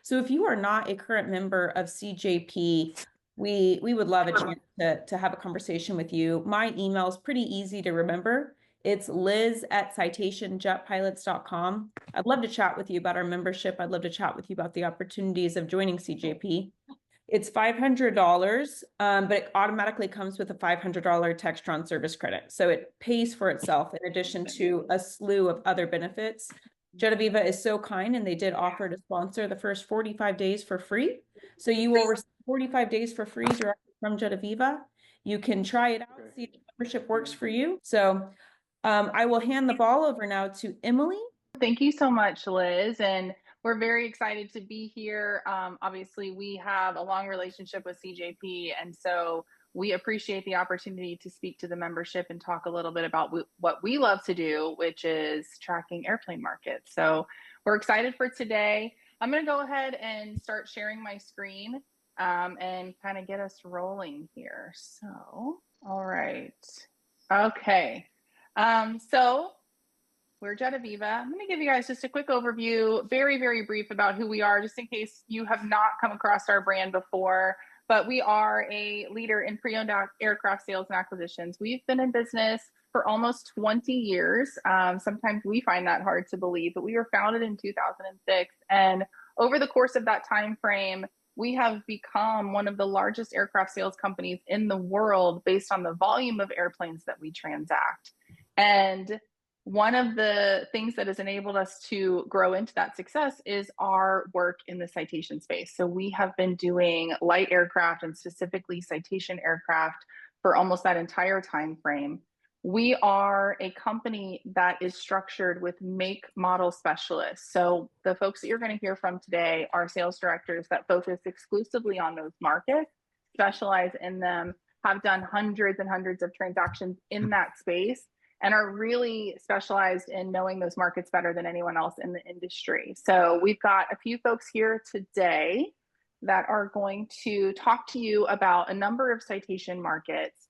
So if you are not a current member of CJP, we would love a chance to have a conversation with you. My email is pretty easy to remember. It's liz@citationjetpilots.com. I'd love to chat with you about our membership. I'd love to chat with you about the opportunities of joining CJP. It's $500, but it automatically comes with a $500 Textron service credit. So it pays for itself in addition to a slew of other benefits. jetAVIVA is so kind, and they did offer to sponsor the first 45 days for free. So you will receive 45 days for free directly from jetAVIVA. You can try it out, see if the membership works for you. So I will hand the ball over now to Emily. Thank you so much, Liz. And we're very excited to be here. Obviously, we have a long relationship with CJP, and so we appreciate the opportunity to speak to the membership and talk a little bit about what we love to do, which is tracking airplane markets. So we're excited for today. I'm going to go ahead and start sharing my screen and kind of get us rolling here. So, all right. Okay. So we're jetAVIVA. I'm going to give you guys just a quick overview, very, very brief about who we are, just in case you have not come across our brand before. But we are a leader in pre-owned aircraft sales and acquisitions. We've been in business for almost 20 years. Sometimes we find that hard to believe, but we were founded in 2006. And over the course of that time frame, we have become one of the largest aircraft sales companies in the world based on the volume of airplanes that we transact. And one of the things that has enabled us to grow into that success is our work in the citation space. So we have been doing light aircraft and specifically citation aircraft for almost that entire time frame. We are a company that is structured with make model specialists. So the folks that you're going to hear from today are sales directors that focus exclusively on those markets, specialize in them, have done hundreds and hundreds of transactions in that space, and are really specialized in knowing those markets better than anyone else in the industry. So we've got a few folks here today that are going to talk to you about a number of citation markets.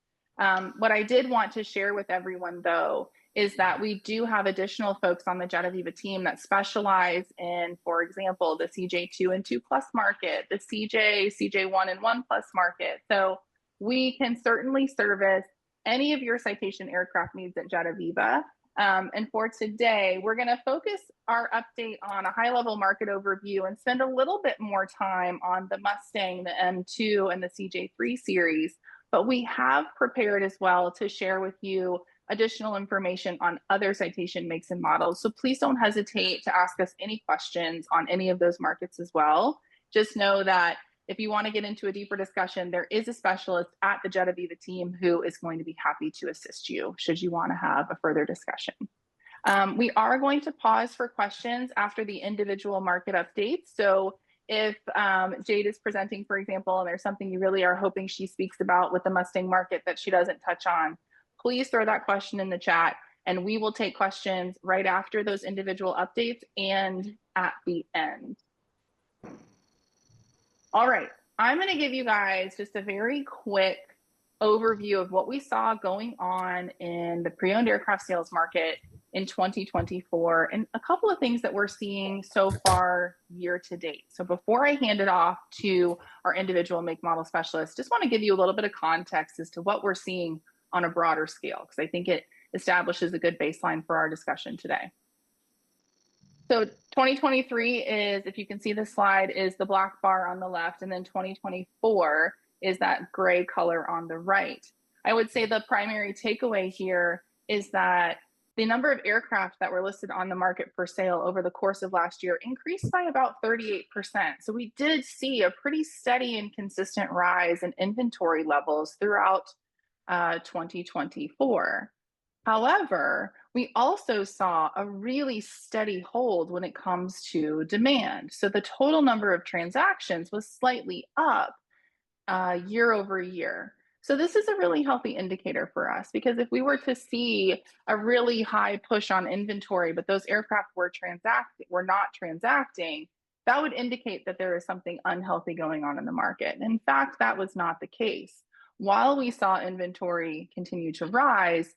What I did want to share with everyone, though, is that we do have additional folks on the jetAVIVA team that specialize in, for example, the CJ2 and 2 plus market, the CJ1 and 1 plus market. So we can certainly service any of your citation aircraft needs at jetAVIVA. And for today, we're going to focus our update on a high-level market overview and spend a little bit more time on the Mustang, the M2, and the CJ3 series. But we have prepared as well to share with you additional information on other citation makes and models. So please don't hesitate to ask us any questions on any of those markets as well. Just know that if you want to get into a deeper discussion, there is a specialist at the jetAVIVA team who is going to be happy to assist you should you want to have a further discussion. We are going to pause for questions after the individual market updates. So if Jade is presenting, for example, and there's something you really are hoping she speaks about with the Mustang market that she doesn't touch on, please throw that question in the chat, and we will take questions right after those individual updates and at the end. All right, I'm going to give you guys just a very quick overview of what we saw going on in the pre-owned aircraft sales market in 2024 and a couple of things that we're seeing so far year to date. So before I hand it off to our individual make model specialists, just want to give you a little bit of context as to what we're seeing on a broader scale, because I think it establishes a good baseline for our discussion today. So 2023 is, if you can see the slide, is the black bar on the left, and then 2024 is that gray color on the right. I would say the primary takeaway here is that the number of aircraft that were listed on the market for sale over the course of last year increased by about 38%. So we did see a pretty steady and consistent rise in inventory levels throughout 2024. However, we also saw a really steady hold when it comes to demand. So the total number of transactions was slightly up year over year. So this is a really healthy indicator for us, because if we were to see a really high push on inventory, but those aircraft were not transacting, that would indicate that there is something unhealthy going on in the market. And in fact, that was not the case. While we saw inventory continue to rise,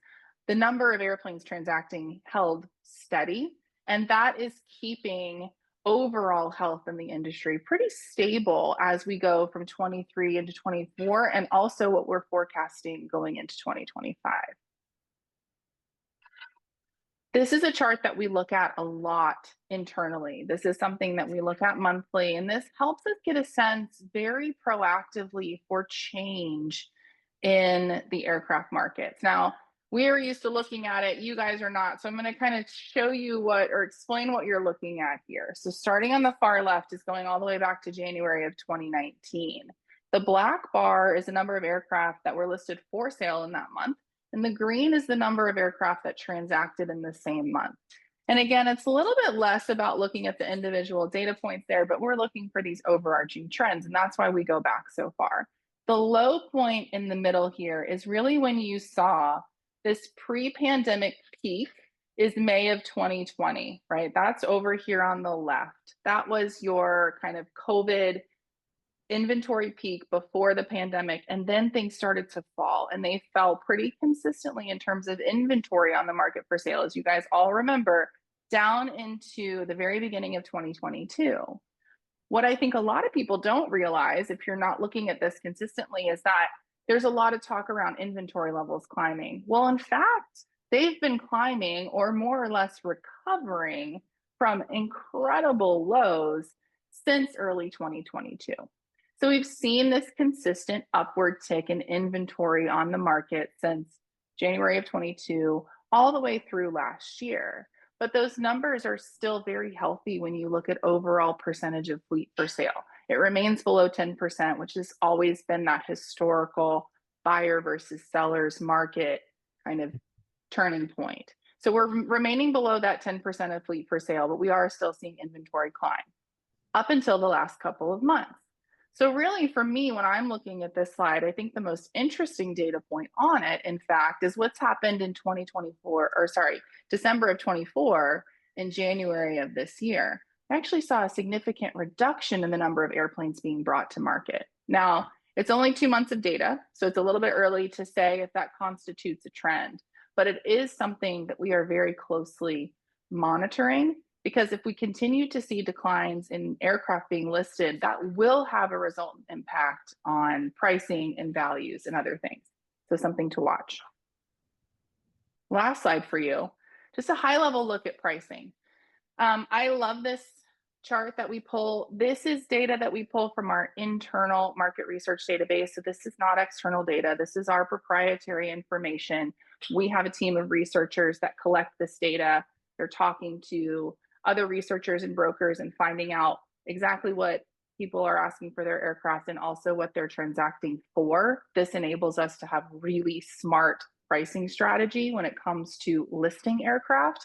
the number of airplanes transacting held steady, and that is keeping overall health in the industry pretty stable as we go from 23 into 24, and also what we're forecasting going into 2025. This is a chart that we look at a lot internally. This is something that we look at monthly, and this helps us get a sense very proactively for change in the aircraft markets. Now, we are used to looking at it, you guys are not. So I'm going to kind of show you what, or explain what you're looking at here. So starting on the far left is going all the way back to January of 2019. The black bar is the number of aircraft that were listed for sale in that month. And the green is the number of aircraft that transacted in the same month. And again, it's a little bit less about looking at the individual data points there, but we're looking for these overarching trends. And that's why we go back so far. The low point in the middle here is really when you saw this pre-pandemic peak is May of 2020, right? That's over here on the left. That was your kind of COVID inventory peak before the pandemic, and then things started to fall, and they fell pretty consistently in terms of inventory on the market for sale, as you guys all remember, down into the very beginning of 2022. What I think a lot of people don't realize, if you're not looking at this consistently, is that there's a lot of talk around inventory levels climbing. Well, in fact, they've been climbing or more or less recovering from incredible lows since early 2022. So we've seen this consistent upward tick in inventory on the market since January of 22 all the way through last year. But those numbers are still very healthy when you look at overall percentage of fleet for sale. It remains below 10%, which has always been that historical buyer versus sellers market kind of turning point. So we're remaining below that 10% of fleet for sale, but we are still seeing inventory climb up until the last couple of months. So really for me, when I'm looking at this slide, I think the most interesting data point on it, in fact, is what's happened in 2024, or sorry, December of 24 and January of this year. I actually saw a significant reduction in the number of airplanes being brought to market. Now, it's only 2 months of data, so it's a little bit early to say if that constitutes a trend, but it is something that we are very closely monitoring, because if we continue to see declines in aircraft being listed, that will have a resultant impact on pricing and values and other things. So something to watch. Last slide for you, just a high level look at pricing. I love this chart that we pull. This is data that we pull from our internal market research database. So this is not external data. This is our proprietary information. We have a team of researchers that collect this data. They're talking to other researchers and brokers and finding out exactly what people are asking for their aircraft and also what they're transacting for. This enables us to have really smart pricing strategy when it comes to listing aircraft.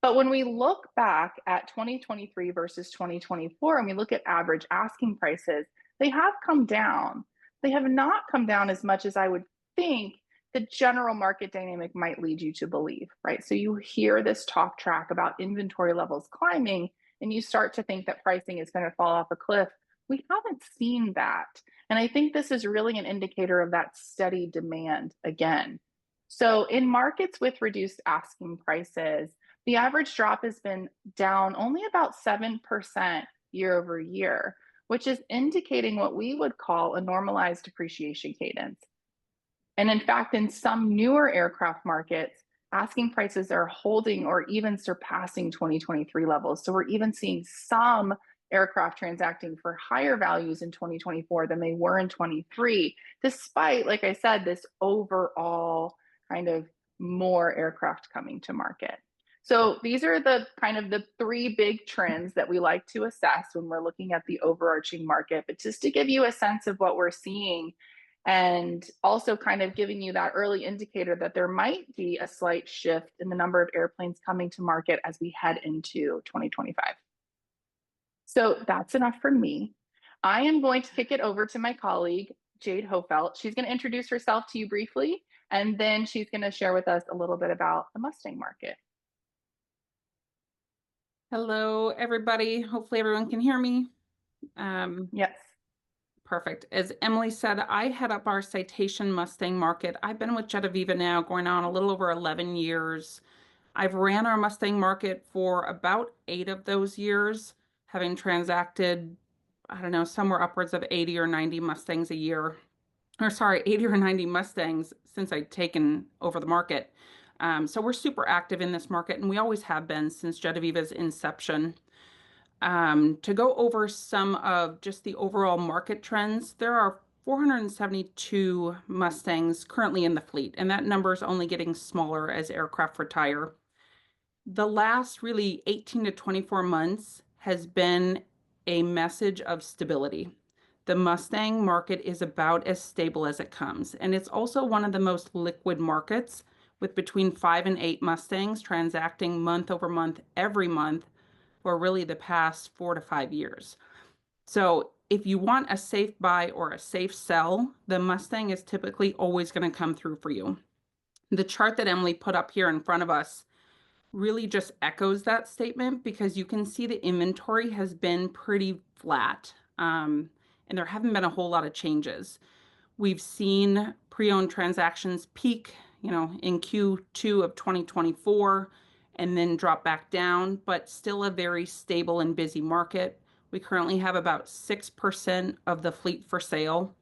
But when we look back at 2023 versus 2024, and we look at average asking prices, they have come down. They have not come down as much as I would think the general market dynamic might lead you to believe, right? So you hear this talk track about inventory levels climbing, and you start to think that pricing is going to fall off a cliff. We haven't seen that. And I think this is really an indicator of that steady demand again. So in markets with reduced asking prices, the average drop has been down only about 7% year over year, which is indicating what we would call a normalized depreciation cadence. And in fact, in some newer aircraft markets, asking prices are holding or even surpassing 2023 levels. So we're even seeing some aircraft transacting for higher values in 2024 than they were in 23, despite, like I said, this overall kind of more aircraft coming to market. So these are the kind of the three big trends that we like to assess when we're looking at the overarching market. But just to give you a sense of what we're seeing, and also kind of giving you that early indicator that there might be a slight shift in the number of airplanes coming to market as we head into 2025. So that's enough from me. I am going to kick it over to my colleague, Jade Hofeldt. She's going to introduce herself to you briefly, and then she's going to share with us a little bit about the Mustang market. Hello, everybody. Hopefully everyone can hear me. Yes. Perfect. As Emily said, I head up our Citation Mustang market. I've been with jetAVIVA now going on a little over 11 years. I've ran our Mustang market for about 8 of those years, having transacted, I don't know, somewhere upwards of 80 or 90 Mustangs a year. Or sorry, 80 or 90 Mustangs since I've taken over the market. So we're super active in this market, and we always have been since jetAVIVA's inception. To go over some of just the overall market trends, there are 472 Mustangs currently in the fleet, and that number is only getting smaller as aircraft retire. The last really 18 to 24 months has been a message of stability. The Mustang market is about as stable as it comes, and it's also one of the most liquid markets, with between 5 and 8 Mustangs transacting month over month every month for really the past 4 to 5 years. So if you want a safe buy or a safe sell, the Mustang is typically always going to come through for you. The chart that Emily put up here in front of us really just echoes that statement, because you can see the inventory has been pretty flat, and there haven't been a whole lot of changes. We've seen pre-owned transactions peak, in Q2 of 2024 and then drop back down, but still a very stable and busy market. We currently have about 6% of the fleet for sale,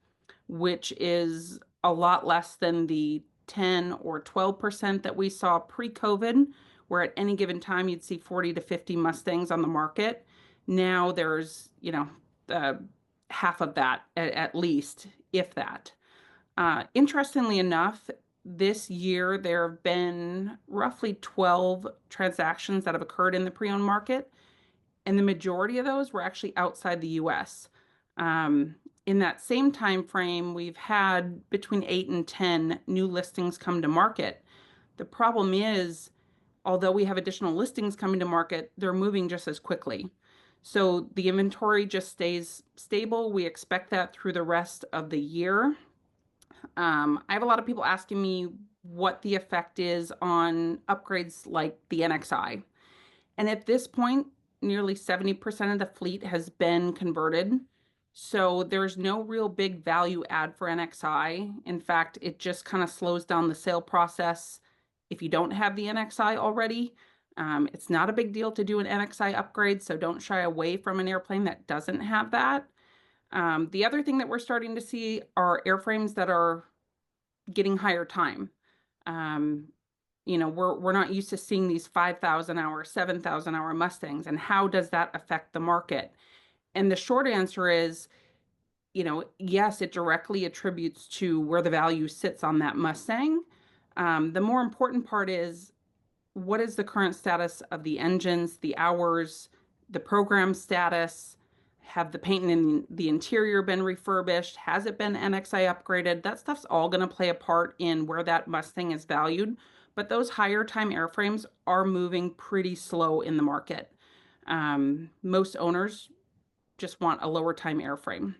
which is a lot less than the 10 or 12% that we saw pre-COVID, where at any given time you'd see 40 to 50 Mustangs on the market. Now there's, half of that at least, if that. Interestingly enough, this year there have been roughly 12 transactions that have occurred in the pre-owned market, and the majority of those were actually outside the US. In that same time frame, we've had between 8 and 10 new listings come to market. The problem is, although we have additional listings coming to market, they're moving just as quickly. So the inventory just stays stable. We expect that through the rest of the year. I have a lot of people asking me what the effect is on upgrades like the NXI. And at this point, nearly 70% of the fleet has been converted. So there's no real big value add for NXI. In fact, it just kind of slows down the sale process if you don't have the NXI already. It's not a big deal to do an NXI upgrade, so don't shy away from an airplane that doesn't have that. The other thing that we're starting to see are airframes that are getting higher time. We're not used to seeing these 5,000 hour, 7,000 hour Mustangs, and how does that affect the market? And the short answer is, yes, it directly attributes to where the value sits on that Mustang. The more important part is, what is the current status of the engines, the hours, the program status? Have the paint and the interior been refurbished? Has it been NXI upgraded? That stuff's all going to play a part in where that Mustang is valued. But those higher time airframes are moving pretty slow in the market. Most owners just want a lower time airframe.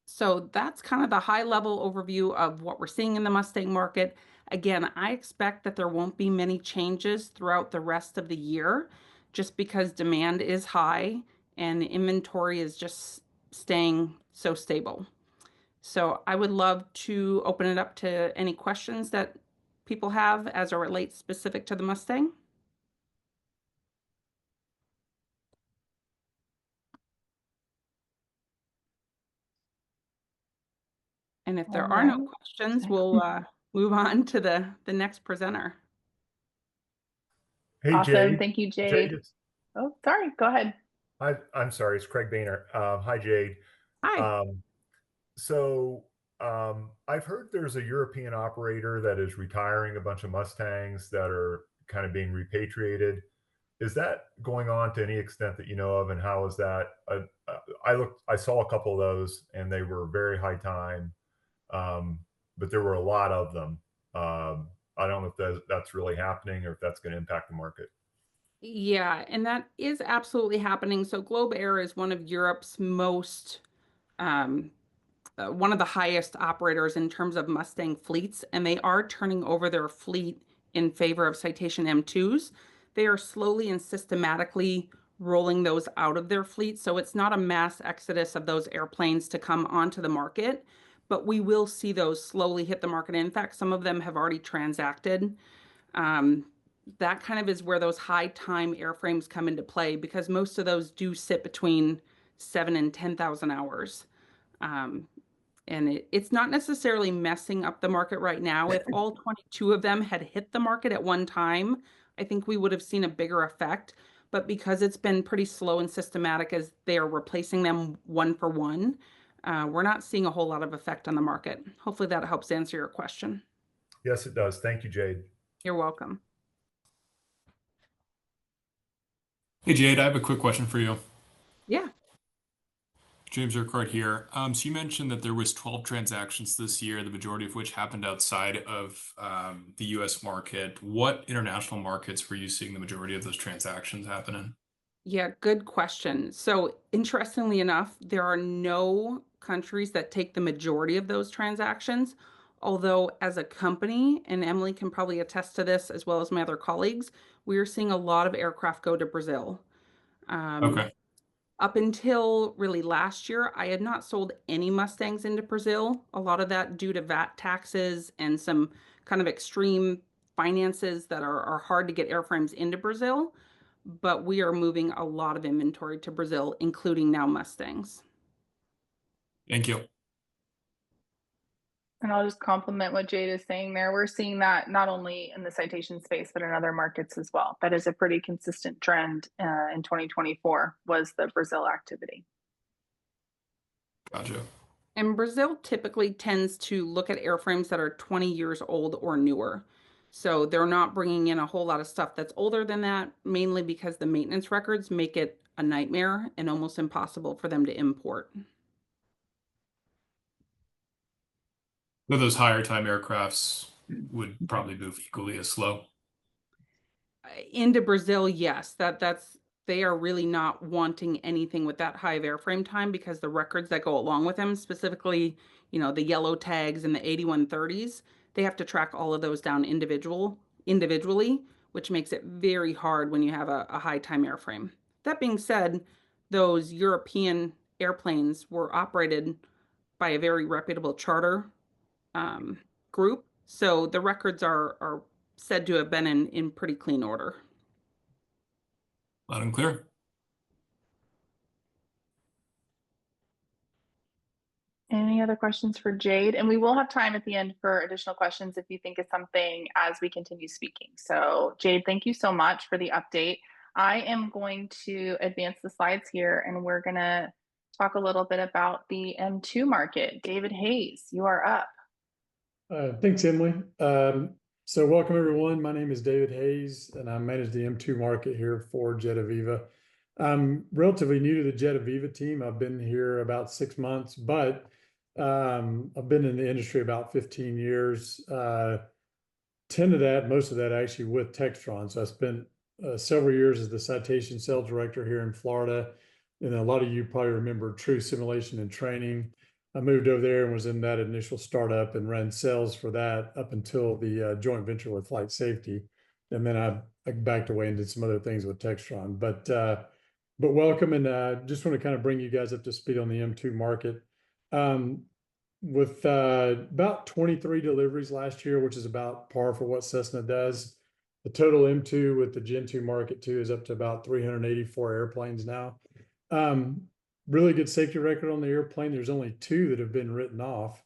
So that's kind of the high level overview of what we're seeing in the Mustang market. Again, I expect that there won't be many changes throughout the rest of the year, just because demand is high and the inventory is just staying so stable. So I would love to open it up to any questions that people have as it relates specific to the Mustang. And if there are no questions, we'll move on to the next presenter. Hey, awesome. Jade. Thank you, Jade. Oh, sorry. Go ahead. I'm sorry. It's Craig Boehner. Hi, Jade. Hi. I've heard there's a European operator that is retiring a bunch of Mustangs that are kind of being repatriated. Is that going on to any extent that you know of, and how is that? I saw a couple of those, and they were very high time, but there were a lot of them. I don't know if that's really happening or if that's going to impact the market. Yeah, and that is absolutely happening. So Globe Air is one of Europe's most, one of the highest operators in terms of Mustang fleets, and they are turning over their fleet in favor of Citation M2s. They are slowly and systematically rolling those out of their fleet. So it's not a mass exodus of those airplanes to come onto the market, but we will see those slowly hit the market. In fact, some of them have already transacted. that kind of is where those high time airframes come into play, because most of those do sit between 7 and 10,000 hours. And it's not necessarily messing up the market right now. If all 22 of them had hit the market at one time, I think we would have seen a bigger effect. But because it's been pretty slow and systematic as they are replacing them one for one, we're not seeing a whole lot of effect on the market. Hopefully that helps answer your question. Yes, it does. Thank you, Jade. You're welcome. Hey Jade, I have a quick question for you. Yeah. James Urquhart here. So you mentioned that there was 12 transactions this year, the majority of which happened outside of the U.S. market. What international markets were you seeing the majority of those transactions happen in? Yeah, good question. So interestingly enough, there are no countries that take the majority of those transactions. Although as a company, and Emily can probably attest to this as well as my other colleagues, we are seeing a lot of aircraft go to Brazil. Okay. Up until really last year, I had not sold any Mustangs into Brazil. A lot of that due to VAT taxes and some kind of extreme finances that are hard to get airframes into Brazil. But we are moving a lot of inventory to Brazil, including now Mustangs. Thank you. And I'll just compliment what Jade is saying there. We're seeing that not only in the citation space, but in other markets as well. That is a pretty consistent trend in 2024 was the Brazil activity. Gotcha. And Brazil typically tends to look at airframes that are 20 years old or newer. So they're not bringing in a whole lot of stuff that's older than that, mainly because the maintenance records make it a nightmare and almost impossible for them to import. So those higher time aircrafts would probably move equally as slow. Into Brazil, yes, that's they are really not wanting anything with that high of airframe time, because the records that go along with them, specifically, the yellow tags and the 8130s, they have to track all of those down individually, which makes it very hard when you have a high time airframe. That being said, those European airplanes were operated by a very reputable charter group, so the records are said to have been in pretty clean order. Loud and clear. Any other questions for Jade? And we will have time at the end for additional questions if you think it's something as we continue speaking. So Jade, thank you so much for the update. I am going to advance the slides here and we're going to talk a little bit about the M2 market. David Hayes, you are up. Thanks, Emily. So welcome everyone. My name is David Hayes and I manage the M2 market here for jetAVIVA. I'm relatively new to the jetAVIVA team. I've been here about 6 months, but I've been in the industry about 15 years. 10 of that, most of that actually with Textron. So I spent several years as the citation sales director here in Florida. And a lot of you probably remember True Simulation and Training. I moved over there and was in that initial startup and ran sales for that up until the joint venture with Flight Safety. And then I backed away and did some other things with Textron. But welcome, and just want to kind of bring you guys up to speed on the M2 market. With about 23 deliveries last year, which is about par for what Cessna does. The total M2 with the Gen 2 Market 2 is up to about 384 airplanes now. Really good safety record on the airplane. There's only 2 that have been written off.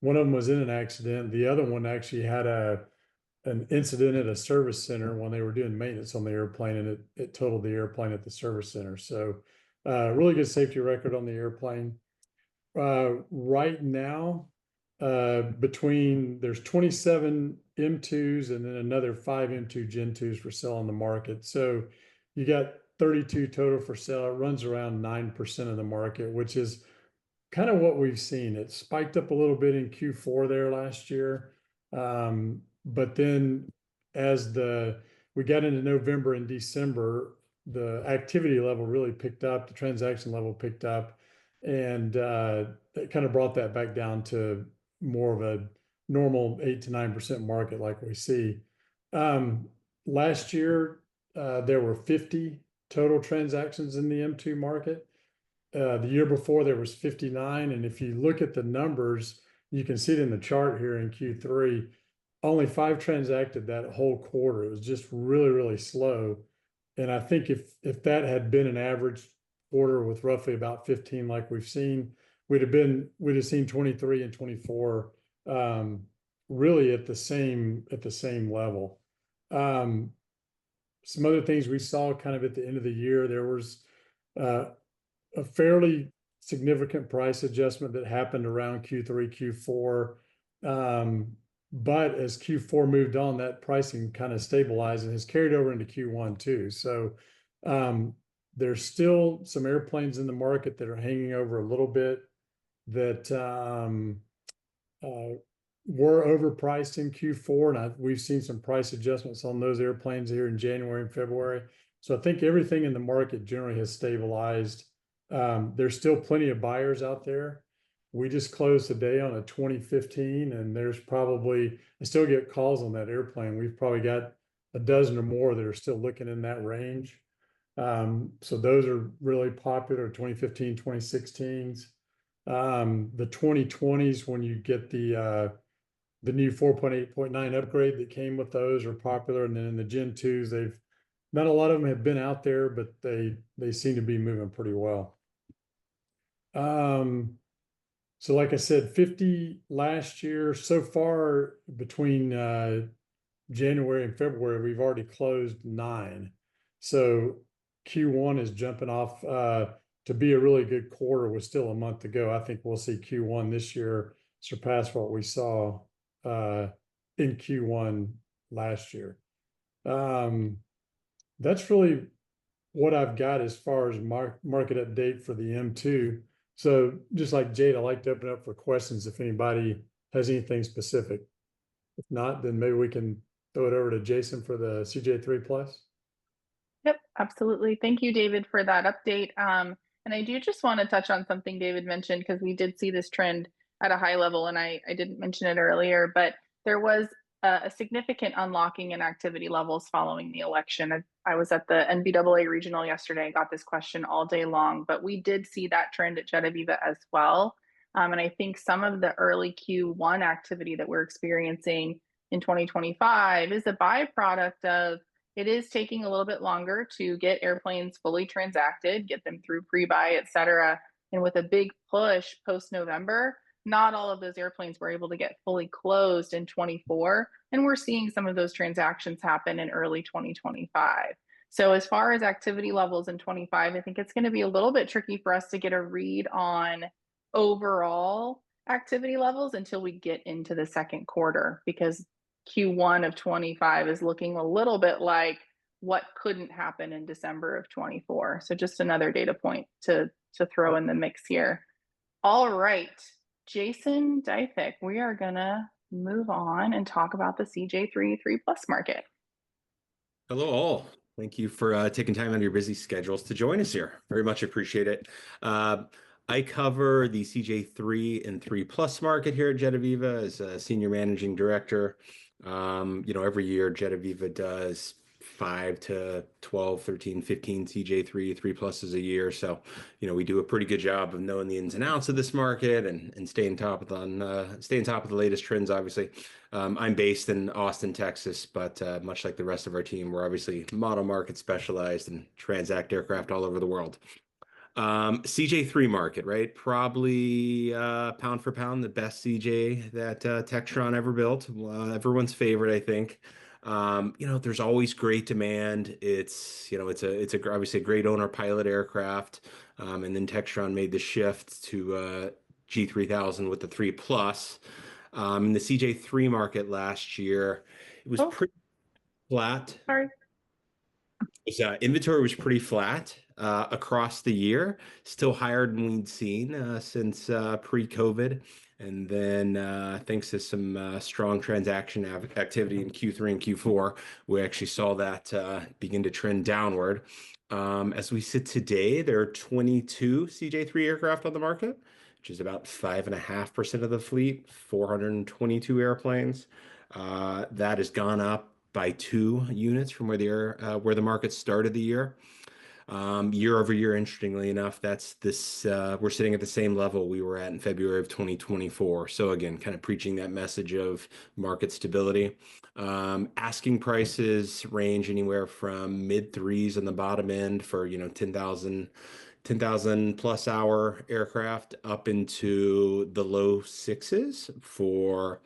One of them was in an accident. The other one actually had an incident at a service center when they were doing maintenance on the airplane, and it totaled the airplane at the service center. So really good safety record on the airplane. Right now, there's 27 M2s and then another 5 M2 Gen 2s for sale on the market. So you got 32 total for sale. It runs around 9% of the market, which is kind of what we've seen. It spiked up a little bit in Q4 there last year. But then as we got into November and December, the activity level really picked up, the transaction level picked up, and it kind of brought that back down to more of a normal 8 to 9% market like we see. Last year, there were 50 total transactions in the M2 market. The year before there was 59. And if you look at the numbers, you can see it in the chart here in Q3. only 5 transacted that whole quarter. It was just really, really slow. And I think if that had been an average quarter with roughly about 15 like we've seen, we'd have seen 23 and 24 really at the same level. Some other things we saw kind of at the end of the year, there was a fairly significant price adjustment that happened around Q3, Q4. But as Q4 moved on, that pricing kind of stabilized and has carried over into Q1 too. So there's still some airplanes in the market that are hanging over a little bit that were overpriced in Q4, and we've seen some price adjustments on those airplanes here in January and February. So I think everything in the market generally has stabilized. There's still plenty of buyers out there. We just closed today on a 2015, and there's probably, I still get calls on that airplane. We've probably got a dozen or more that are still looking in that range. So those are really popular, 2015, 2016s. The 2020s, when you get the new 4.8.9 upgrade that came with those, are popular. And then in the Gen 2s, not a lot of them have been out there, but they seem to be moving pretty well. So like I said, 50 last year. So far between January and February, we've already closed 9. So Q1 is jumping off to be a really good quarter with still a month to go. I think we'll see Q1 this year surpass what we saw in Q1 last year. That's really what I've got as far as market update for the M2. So just like Jade, I'd like to open up for questions if anybody has anything specific. If not, then maybe we can throw it over to Jason for the CJ3 Plus. Yep, absolutely. Thank you, David, for that update. And I do just want to touch on something David mentioned, because we did see this trend at a high level, and I didn't mention it earlier, but there was a significant unlocking in activity levels following the election. I was at the NBAA regional yesterday, got this question all day long, but we did see that trend at jetAVIVA as well. And I think some of the early Q1 activity that we're experiencing in 2025 is a byproduct of it is taking a little bit longer to get airplanes fully transacted, get them through pre-buy, et cetera. And with a big push post-November, not all of those airplanes were able to get fully closed in 24. And we're seeing some of those transactions happen in early 2025. So as far as activity levels in 25, I think it's going to be a little bit tricky for us to get a read on overall activity levels until we get into the second quarter, because Q1 of 25 is looking a little bit like what couldn't happen in December of 24. So just another data point to throw in the mix here. All right, Jason, Deifik, we are gonna move on and talk about the CJ3 3 Plus market. Hello all. Thank you for taking time out of your busy schedules to join us here. Very much appreciate it. I cover the CJ3 and 3 Plus market here at jetAVIVA as a senior managing director. Every year jetAVIVA does 5 to 12, 13, 15 CJ3, 3 Pluses a year. So, we do a pretty good job of knowing the ins and outs of this market and staying top of the latest trends, obviously. I'm based in Austin, Texas, but much like the rest of our team, we're obviously model market specialized and transact aircraft all over the world. CJ3 market, right? Probably pound for pound the best CJ that Textron ever built. Everyone's favorite, I think. There's always great demand. It's obviously a great owner pilot aircraft. And then Textron made the shift to G3000 with the 3 Plus. In the CJ3 market last year, it was pretty flat. Sorry. Inventory was pretty flat across the year, still higher than we'd seen since pre-COVID. And then thanks to some strong transaction activity in Q3 and Q4, we actually saw that begin to trend downward. As we sit today, there are 22 CJ3 aircraft on the market, which is about 5.5% of the fleet, 422 airplanes. That has gone up by 2 units from where the market started the year. Year over year, interestingly enough, that's this, we're sitting at the same level we were at in February of 2024. So again, kind of preaching that message of market stability. Asking prices range anywhere from mid threes on the bottom end for, 10,000 plus hour aircraft up into the low sixes for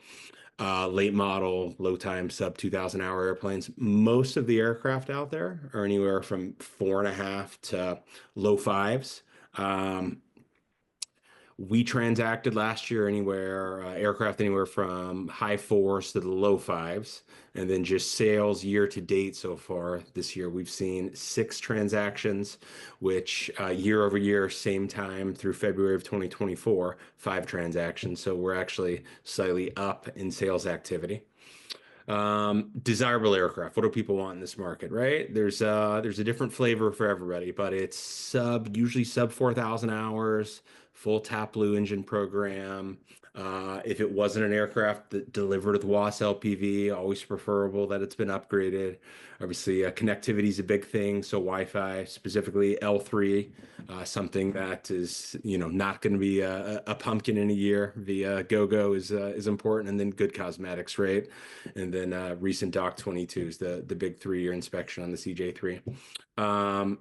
late model, low time, sub 2,000 hour airplanes. Most of the aircraft out there are anywhere from 4.5 to low fives. We transacted last year aircraft anywhere from high fours to the low fives. And then just sales year to date so far this year, we've seen 6 transactions, which year over year, same time through February of 2024, 5 transactions. So we're actually slightly up in sales activity. Desirable aircraft. What do people want in this market, right? There's a different flavor for everybody, but it's usually sub 4,000 hours, full tap blue engine program. If it wasn't an aircraft that delivered with WAS LPV, always preferable that it's been upgraded. Obviously, connectivity is a big thing. So Wi-Fi, specifically L3, something that is, not going to be a pumpkin in a year. The GoGo is important, and then good cosmetics, right? And then recent Doc 22s, the big 3-year inspection on the CJ3.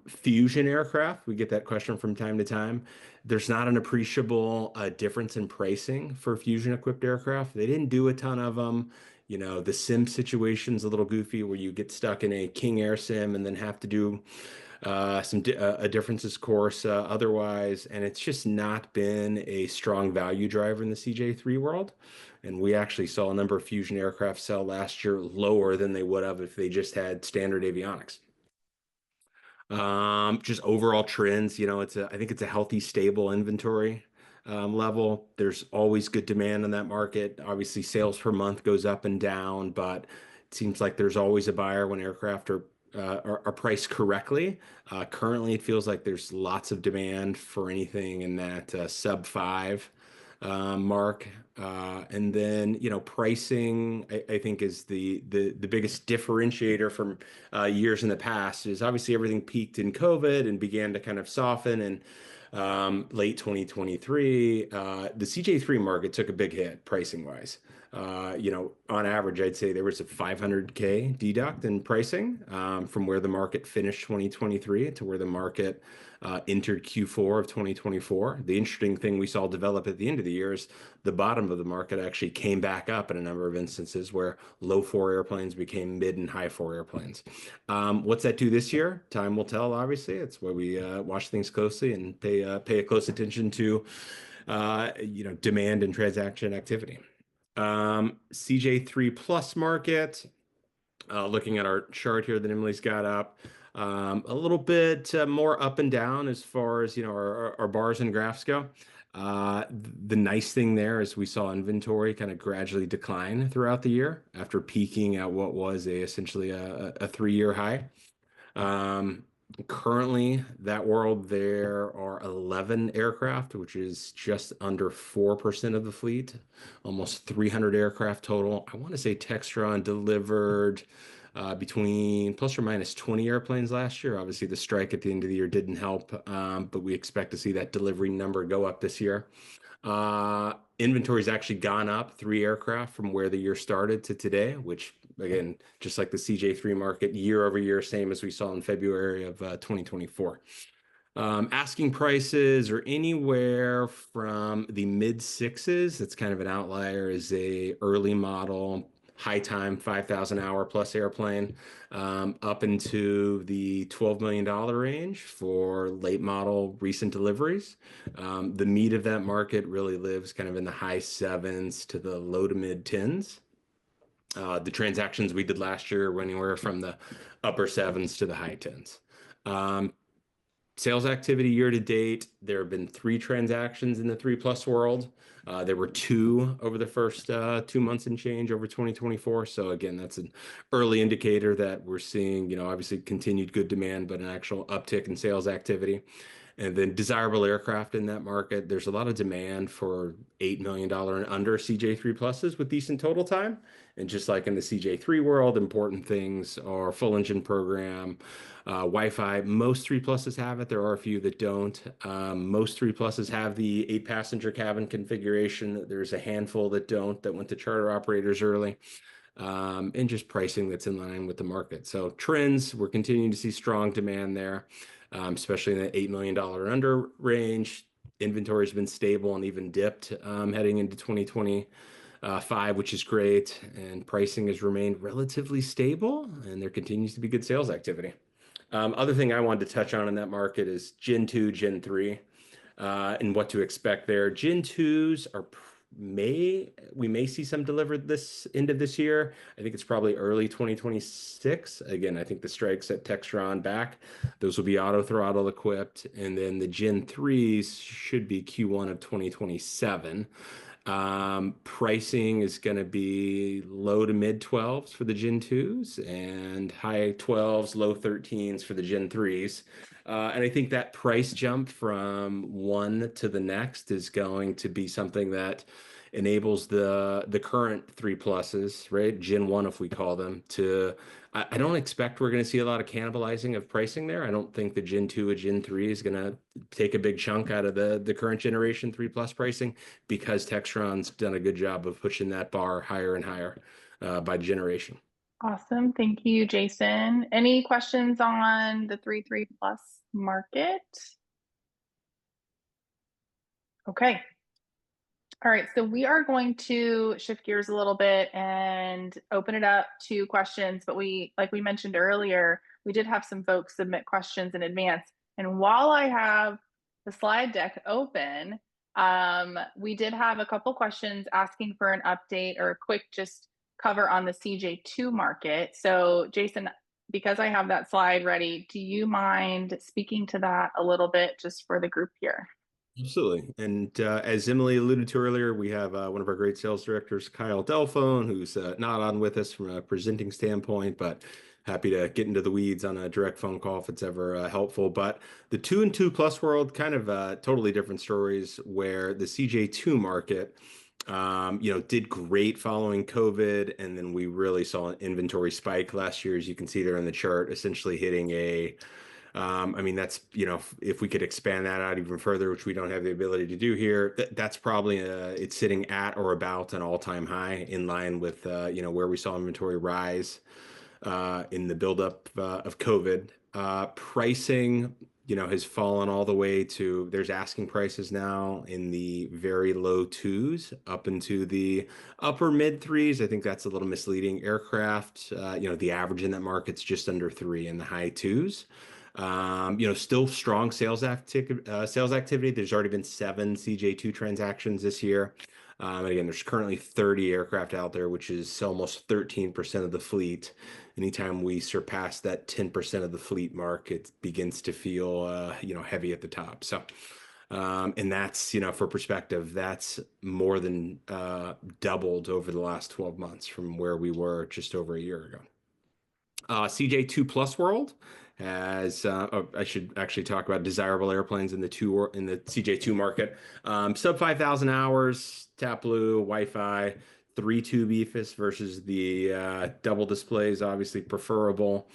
Fusion aircraft, we get that question from time to time. There's not an appreciable difference in pricing for fusion equipped aircraft. They didn't do a ton of them. The sim situation's a little goofy where you get stuck in a King Air sim and then have to do a differences course otherwise, and it's just not been a strong value driver in the CJ3 world. And we actually saw a number of fusion aircraft sell last year lower than they would have if they just had standard avionics. Just overall trends, I think it's a healthy, stable inventory level. There's always good demand in that market. Obviously, sales per month goes up and down, but it seems like there's always a buyer when aircraft are priced correctly. Currently, it feels like there's lots of demand for anything in that sub 5 mark. And then, pricing, I think is the biggest differentiator from years in the past. Is obviously everything peaked in COVID and began to kind of soften in late 2023. The CJ3 market took a big hit pricing wise. On average, I'd say there was a $500K deduct in pricing from where the market finished 2023 to where the market entered Q4 of 2024. The interesting thing we saw develop at the end of the year is the bottom of the market actually came back up in a number of instances where low 4 airplanes became mid and high 4 airplanes. What's that do this year? Time will tell, obviously. It's where we watch things closely and pay a close attention to demand and transaction activity. CJ3 plus market, looking at our chart here that Emily's got up, a little bit more up and down as far as our bars and graphs go. The nice thing there is we saw inventory kind of gradually decline throughout the year after peaking at what was essentially a 3-year high. Currently, that world, there are 11 aircraft, which is just under 4% of the fleet, almost 300 aircraft total. I want to say Textron delivered between plus or minus 20 airplanes last year. Obviously, the strike at the end of the year didn't help, but we expect to see that delivery number go up this year. Inventory's actually gone up 3 aircraft from where the year started to today, which again, just like the CJ3 market, year over year, same as we saw in February of 2024. Asking prices are anywhere from the mid 6s. That's kind of an outlier, is a early model, high time, 5,000 hour plus airplane, up into the $12 million range for late model recent deliveries. The meat of that market really lives kind of in the high 7s to the low to mid 10s. The transactions we did last year were anywhere from the upper 7s to the high 10s. Sales activity year to date, there have been 3 transactions in the 3+ world. There were 2 over the first 2 months and change over 2024. So again, that's an early indicator that we're seeing, obviously continued good demand, but an actual uptick in sales activity. And then desirable aircraft in that market, there's a lot of demand for $8 million and under CJ3 pluses with decent total time. And just like in the CJ3 world, important things are full engine program, Wi-Fi. Most 3 pluses have it. There are a few that don't. Most 3 pluses have the 8-passenger cabin configuration. There's a handful that don't, that went to charter operators early. And just pricing that's in line with the market. So trends, we're continuing to see strong demand there, especially in the $8 million and under range. Inventory has been stable and even dipped heading into 2025, which is great. And pricing has remained relatively stable, and there continues to be good sales activity. Other thing I wanted to touch on in that market is Gen 2, Gen 3, and what to expect there. Gen 2s are we may see some delivered this end of this year. I think it's probably early 2026. Again, I think the strikes at Textron back, those will be auto throttle equipped, and then the Gen 3s should be Q1 of 2027. Pricing is going to be low to mid 12s for the Gen 2s and high 12s, low 13s for the Gen 3s. And I think that price jump from one to the next is going to be something that enables the current 3 pluses, right? Gen 1, if we call them, to I don't expect we're going to see a lot of cannibalizing of pricing there. I don't think the Gen 2 or Gen 3 is going to take a big chunk out of the current generation 3 plus pricing, because Textron's done a good job of pushing that bar higher and higher by generation. Awesome. Thank you, Jason. Any questions on the 3 plus market? Okay. All right, so we are going to shift gears a little bit and open it up to questions, but like we mentioned earlier, we did have some folks submit questions in advance. And while I have the slide deck open, we did have a couple questions asking for an update or a quick just cover on the CJ2 market. So Jason, because I have that slide ready, do you mind speaking to that a little bit just for the group here? Absolutely. And as Emily alluded to earlier, we have one of our great sales directors, Kyle Delphone, who's not on with us from a presenting standpoint, but happy to get into the weeds on a direct phone call if it's ever helpful. But the 2 and 2 plus world, kind of totally different stories, where the CJ2 market, did great following COVID. And then we really saw an inventory spike last year, as you can see there in the chart, essentially hitting a that's, if we could expand that out even further, which we don't have the ability to do here, that's probably it's sitting at or about an all-time high, in line with, where we saw inventory rise in the buildup of COVID. Pricing, has fallen all the way to, there's asking prices now in the very low 2s up into the upper mid 3s. I think that's a little misleading. Aircraft, the average in that market's just under 3 in the high 2s. Still strong sales activity. There's already been 7 CJ2 transactions this year. And again, there's currently 30 aircraft out there, which is almost 13% of the fleet. Anytime we surpass that 10% of the fleet mark, it begins to feel, heavy at the top. So, and that's, for perspective, that's more than doubled over the last 12 months from where we were just over a year ago. CJ2 Plus World has, I should actually talk about desirable airplanes in the CJ2 market. Sub 5,000 hours, tap blue, Wi-Fi, 3-tube EFIS versus the double displays, obviously preferable.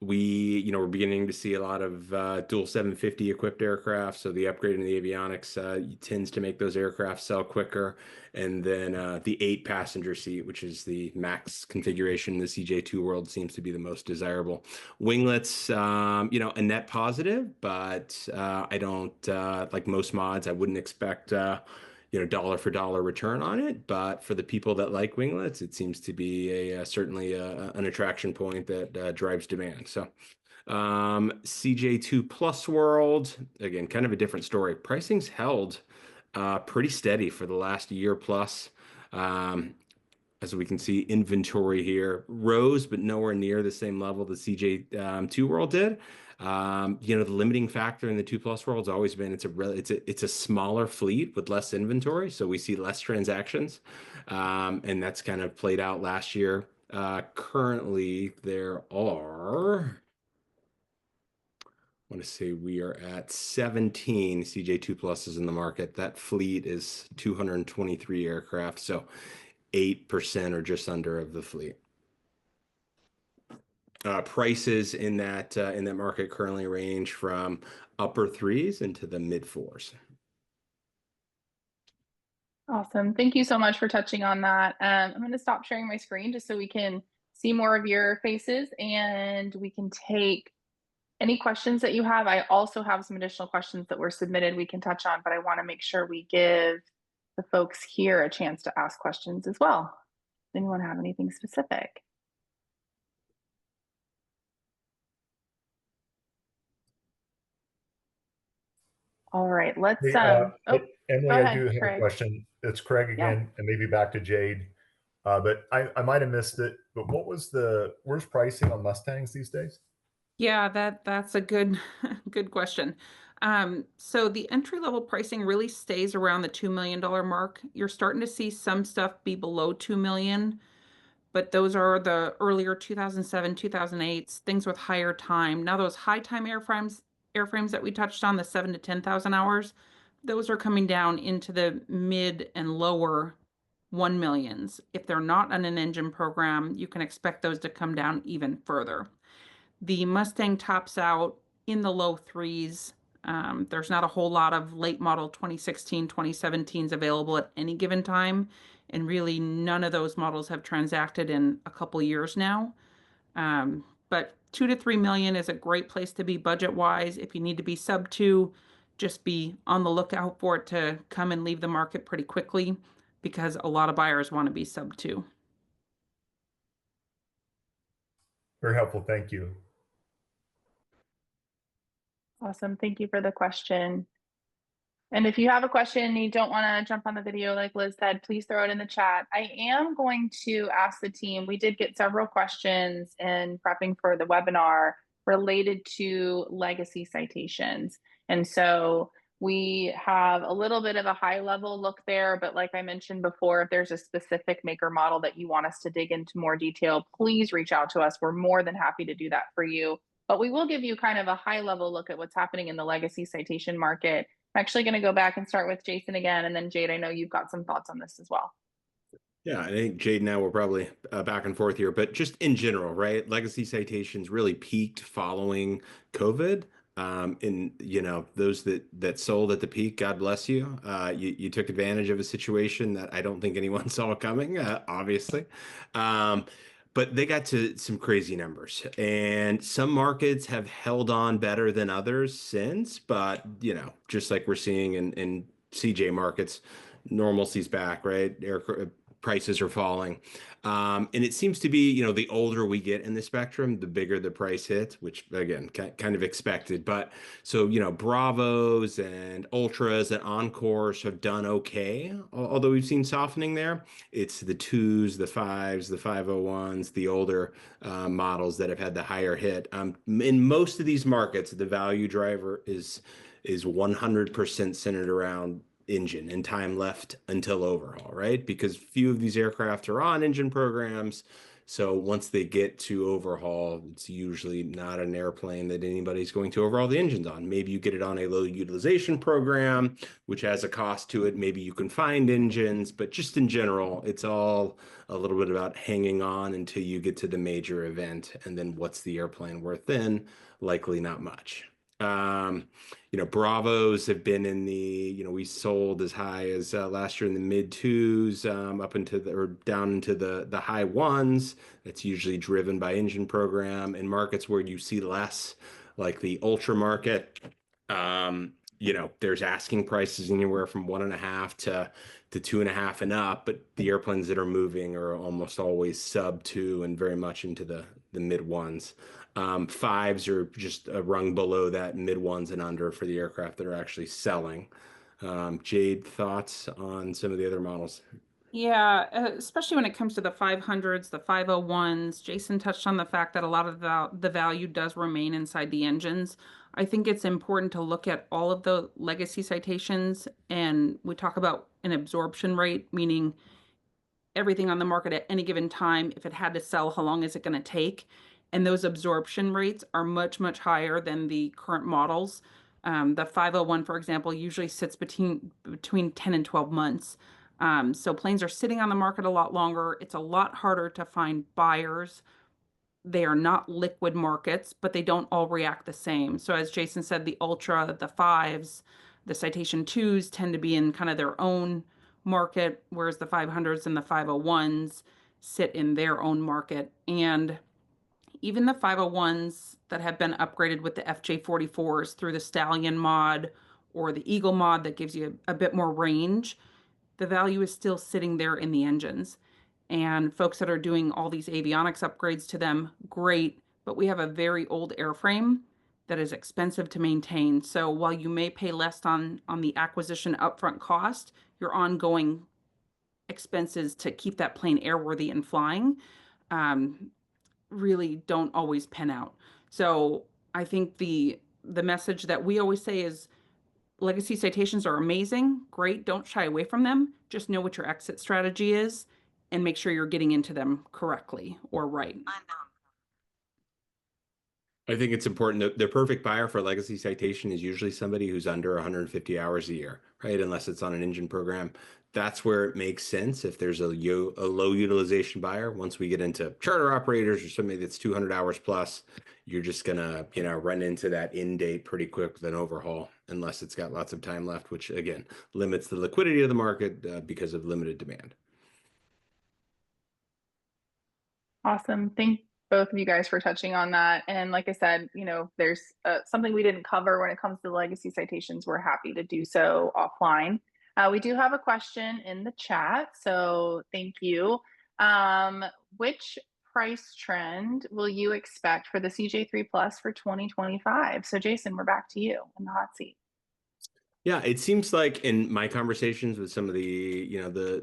We're beginning to see a lot of dual 750 equipped aircraft. So the upgrade in the avionics tends to make those aircraft sell quicker. And then the 8-passenger seat, which is the max configuration in the CJ2 world, seems to be the most desirable. Winglets, a net positive, but I don't, like most mods, I wouldn't expect dollar for dollar return on it. But for the people that like winglets, it seems to be certainly an attraction point that drives demand. So CJ2 Plus World, again, kind of a different story. Pricing's held pretty steady for the last year plus. As we can see, inventory here rose, but nowhere near the same level the CJ2 world did. The limiting factor in the 2 plus world has always been it's a smaller fleet with less inventory, so we see less transactions, and that's kind of played out last year. Currently, there are, I want to say we are at 17 CJ2 pluses in the market. That fleet is 223 aircraft, so 8% or just under of the fleet. Prices in that market currently range from upper threes into the mid fours. Awesome. Thank you so much for touching on that. I'm going to stop sharing my screen just so we can see more of your faces and we can take any questions that you have. I also have some additional questions that were submitted we can touch on, but I want to make sure we give the folks here a chance to ask questions as well. Does anyone have anything specific? All right, let's Hey, oh, Emily, go I ahead, do have Craig. a question. It's Craig Yeah. again, and maybe back to Jade. But I might have missed it. But where's pricing on Mustangs these days? Yeah, that's a good good question. So the entry level pricing really stays around the $2 million mark. You're starting to see some stuff be below 2 million, but those are the earlier 2007, 2008s, things with higher time. Now those high time airframes that we touched on, the 7 to 10,000 hours, those are coming down into the mid and lower 1 millions. If they're not on an engine program, you can expect those to come down even further. The Mustang tops out in the low threes. There's not a whole lot of late model 2016, 2017s available at any given time. And really, none of those models have transacted in a couple years now. But 2 to 3 million is a great place to be budget wise. If you need to be sub 2, just be on the lookout for it to come and leave the market pretty quickly because a lot of buyers want to be sub 2. Very helpful. Thank you. Awesome. Thank you for the question. And if you have a question and you don't want to jump on the video, like Liz said, please throw it in the chat. I am going to ask the team, we did get several questions in prepping for the webinar related to legacy citations. And so we have a little bit of a high level look there, but like I mentioned before, if there's a specific maker model that you want us to dig into more detail, please reach out to us. We're more than happy to do that for you. But we will give you kind of a high level look at what's happening in the legacy citation market. I'm actually going to go back and start with Jason again, and then Jade, I know you've got some thoughts on this as well. Yeah, I think Jade and I will probably back and forth here, but just in general, right? Legacy citations really peaked following COVID. And those that sold at the peak, God bless you. You took advantage of a situation that I don't think anyone saw coming, obviously. But they got to some crazy numbers, and some markets have held on better than others since. But just like we're seeing in CJ markets, normalcy's back, right? Prices are falling. And it seems to be, the older we get in the spectrum, the bigger the price hit, which again, kind of expected. But so, Bravos and Ultras and Encores have done okay, although we've seen softening there. It's the 2s, the 5s, the 501s, the older models that have had the higher hit. In most of these markets, the value driver is 100% centered around engine and time left until overhaul, right? Because few of these aircraft are on engine programs. So once they get to overhaul, it's usually not an airplane that anybody's going to overhaul the engines on. Maybe you get it on a low utilization program, which has a cost to it. Maybe you can find engines, but just in general, it's all a little bit about hanging on until you get to the major event. And then what's the airplane worth then? Likely not much. Bravos have been in the, we sold as high as last year in the mid 2s, up into or down into the high 1s. That's usually driven by engine program. In markets where you see less, like the ultra market, there's asking prices anywhere from 1.5 to 2.5 and up, but the airplanes that are moving are almost always sub 2 and very much into the mid 1s. 5s are just a rung below that, mid 1s and under for the aircraft that are actually selling. Jade, thoughts on some of the other models? Yeah, especially when it comes to the 500s, the 501s. Jason touched on the fact that a lot of the value does remain inside the engines. I think it's important to look at all of the legacy citations, and we talk about an absorption rate, meaning everything on the market at any given time. If it had to sell, how long is it going to take? And those absorption rates are much, much higher than the current models. The 501, for example, usually sits between 10 and 12 months. So planes are sitting on the market a lot longer. It's a lot harder to find buyers. They are not liquid markets, but they don't all react the same. So as Jason said, the Ultra, the 5s, the Citation 2s tend to be in kind of their own market, whereas the 500s and the 501s sit in their own market. And even the 501s that have been upgraded with the FJ44s through the Stallion mod or the Eagle mod that gives you a bit more range, the value is still sitting there in the engines. And folks that are doing all these avionics upgrades to them, great, but we have a very old airframe that is expensive to maintain. So while you may pay less on the acquisition upfront cost, your ongoing expenses to keep that plane airworthy and flying really don't always pen out. So I think the message that we always say is legacy citations are amazing, great, don't shy away from them. Just know what your exit strategy is and make sure you're getting into them correctly or right. I think it's important that the perfect buyer for a legacy citation is usually somebody who's under 150 hours a year, right? Unless it's on an engine program. That's where it makes sense. If there's a low utilization buyer, once we get into charter operators or somebody that's 200 hours plus, you're just gonna, run into that end date pretty quick with an overhaul, unless it's got lots of time left, which again limits the liquidity of the market because of limited demand. Awesome. Thank both of you guys for touching on that. And like I said, there's something we didn't cover when it comes to legacy citations. We're happy to do so offline. We do have a question in the chat, so thank you. Which price trend will you expect for the CJ3 Plus for 2025? So Jason, we're back to you in the hot seat. Yeah, it seems like in my conversations with some of the,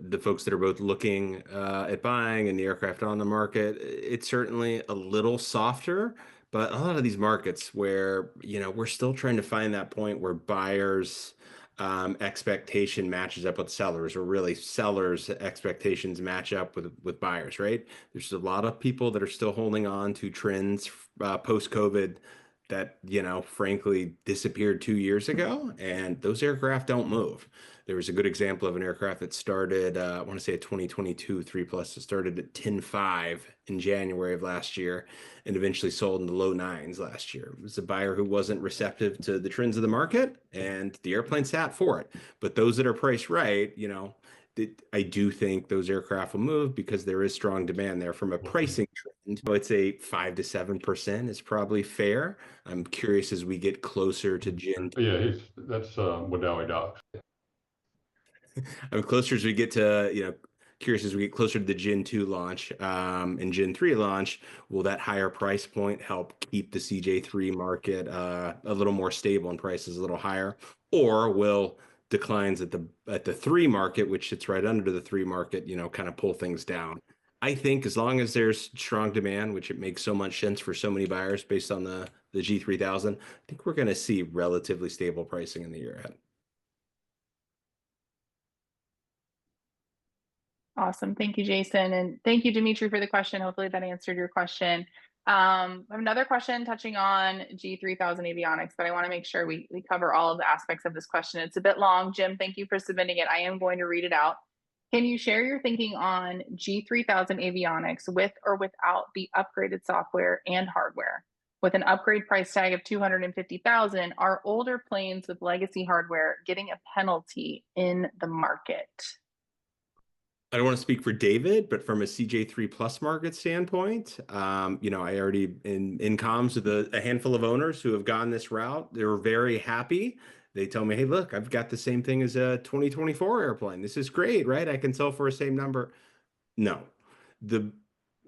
the folks that are both looking at buying and the aircraft on the market, it's certainly a little softer, but a lot of these markets where, we're still trying to find that point where buyers' expectation matches up with sellers, or really sellers' expectations match up with buyers, right? There's a lot of people that are still holding on to trends post-COVID that, frankly disappeared 2 years ago, and those aircraft don't move. There was a good example of an aircraft that started, I want to say a 2022 3 Plus, it started at 10.5 in January of last year and eventually sold in the low 9s last year. It was a buyer who wasn't receptive to the trends of the market, and the airplane sat for it. But those that are priced right, I do think those aircraft will move because there is strong demand there from a pricing trend. I'd say 5 to 7% is probably fair. I'm curious as we get closer to Gen. Yeah, that's Wadawi Doc. I'm closer as we get to, curious as we get closer to the Gen 2 launch and Gen 3 launch, will that higher price point help keep the CJ3 market a little more stable and prices a little higher? Or will declines at the 3 market, which sits right under the 3 market, kind of pull things down? I think as long as there's strong demand, which it makes so much sense for so many buyers based on the G3000, I think we're going to see relatively stable pricing in the year ahead. Awesome. Thank you, Jason. And thank you, Dimitri, for the question. Hopefully that answered your question. I have another question touching on G3000 avionics, but I want to make sure we cover all of the aspects of this question. It's a bit long. Jim, thank you for submitting it. I am going to read it out. Can you share your thinking on G3000 avionics with or without the upgraded software and hardware? With an upgrade price tag of $250,000, are older planes with legacy hardware getting a penalty in the market? I don't want to speak for David, but from a CJ3 Plus market standpoint, I already in comms with a handful of owners who have gone this route. They're very happy. They tell me, hey, look, I've got the same thing as a 2024 airplane. This is great, right? I can sell for the same number. No,